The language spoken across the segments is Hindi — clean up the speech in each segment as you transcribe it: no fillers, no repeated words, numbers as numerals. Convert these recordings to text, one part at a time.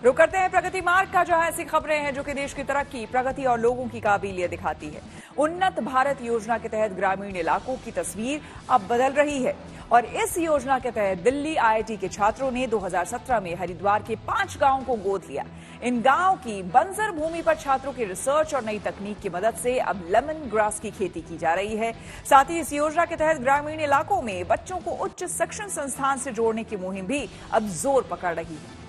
रुक करते हैं प्रगति मार्ग का, जहां ऐसी खबरें हैं जो कि देश की तरक्की, प्रगति और लोगों की काबिलियत दिखाती है। उन्नत भारत योजना के तहत ग्रामीण इलाकों की तस्वीर अब बदल रही है और इस योजना के तहत दिल्ली आईआईटी के छात्रों ने 2017 में हरिद्वार के 5 गांवों को गोद लिया। इन गांवों की बंजर भूमि पर छात्रों की रिसर्च और नई तकनीक की मदद से अब लेमन ग्रास की खेती की जा रही है। साथ ही इस योजना के तहत ग्रामीण इलाकों में बच्चों को उच्च शिक्षण संस्थान से जोड़ने की मुहिम भी अब जोर पकड़ रही है।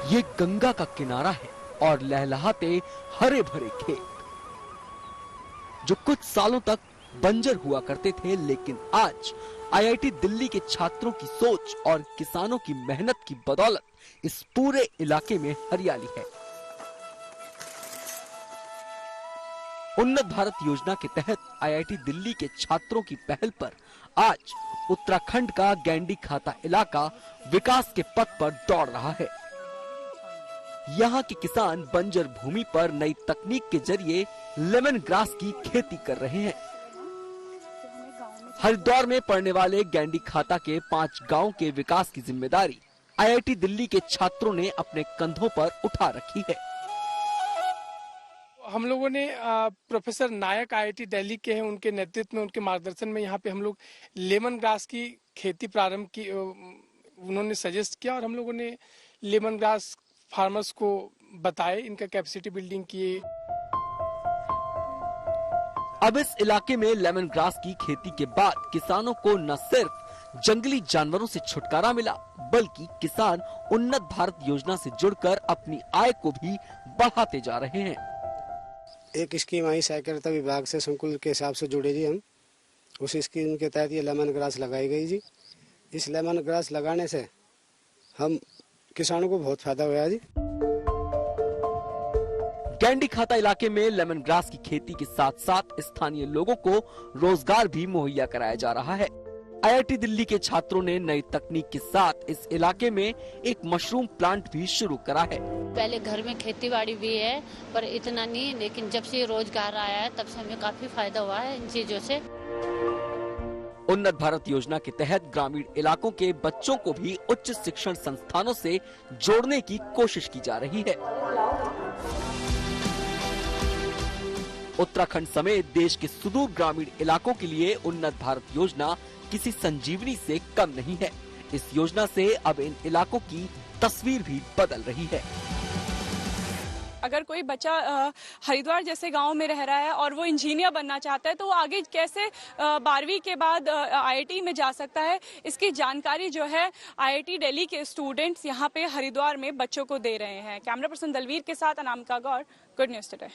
ये गंगा का किनारा है और लहलहाते हरे भरे खेत जो कुछ सालों तक बंजर हुआ करते थे, लेकिन आज आईआईटी दिल्ली के छात्रों की सोच और किसानों की मेहनत की बदौलत इस पूरे इलाके में हरियाली है। उन्नत भारत योजना के तहत आईआईटी दिल्ली के छात्रों की पहल पर आज उत्तराखंड का गैंडी खाता इलाका विकास के पथ पर दौड़ रहा है। यहाँ के किसान बंजर भूमि पर नई तकनीक के जरिए लेमन ग्रास की खेती कर रहे हैं। हरिद्वार में पड़ने वाले गैंडी खाता के 5 गांवों के विकास की जिम्मेदारी आईआईटी दिल्ली के छात्रों ने अपने कंधों पर उठा रखी है। हम लोगों ने प्रोफेसर नायक आईआईटी दिल्ली के हैं, उनके नेतृत्व में, उनके मार्गदर्शन में यहाँ पे हम लोग लेमन ग्रास की खेती प्रारंभ की, उन्होंने सजेस्ट किया और हम लोगों ने लेमन ग्रास फार्मर्स को बताए, इनका कैपेसिटी बिल्डिंग किए। अब इस इलाके में लेमन ग्रास की खेती के बाद किसानों को न सिर्फ जंगली जानवरों से छुटकारा मिला, बल्कि किसान उन्नत भारत योजना से जुड़कर अपनी आय को भी बढ़ाते जा रहे हैं। एक स्कीम आई सहकारिता विभाग से संकुल के हिसाब से जुड़े जी हम, उस स्कीम के तहत ये लेमन ग्रास लगाई गई जी। इस लेमन ग्रास लगाने से हम किसानों को बहुत फायदा हुआ जी। गैंडी खाता इलाके में लेमन ग्रास की खेती के साथ साथ स्थानीय लोगों को रोजगार भी मुहैया कराया जा रहा है। आईआईटी दिल्ली के छात्रों ने नई तकनीक के साथ इस इलाके में एक मशरूम प्लांट भी शुरू करा है। पहले घर में खेतीबाड़ी भी है पर इतना नहीं, लेकिन जब से रोजगार आया है तब से हमें काफी फायदा हुआ है इन चीजों से। उन्नत भारत योजना के तहत ग्रामीण इलाकों के बच्चों को भी उच्च शिक्षण संस्थानों से जोड़ने की कोशिश की जा रही है। उत्तराखंड समेत देश के सुदूर ग्रामीण इलाकों के लिए उन्नत भारत योजना किसी संजीवनी से कम नहीं है। इस योजना से अब इन इलाकों की तस्वीर भी बदल रही है। अगर कोई बच्चा हरिद्वार जैसे गांव में रह रहा है और वो इंजीनियर बनना चाहता है तो वो आगे कैसे 12वीं के बाद आईआईटी में जा सकता है, इसकी जानकारी जो है आईआईटी दिल्ली के स्टूडेंट्स यहाँ पे हरिद्वार में बच्चों को दे रहे हैं। कैमरा पर्सन दलवीर के साथ अनामिका गौर, गुड न्यूज टुडे।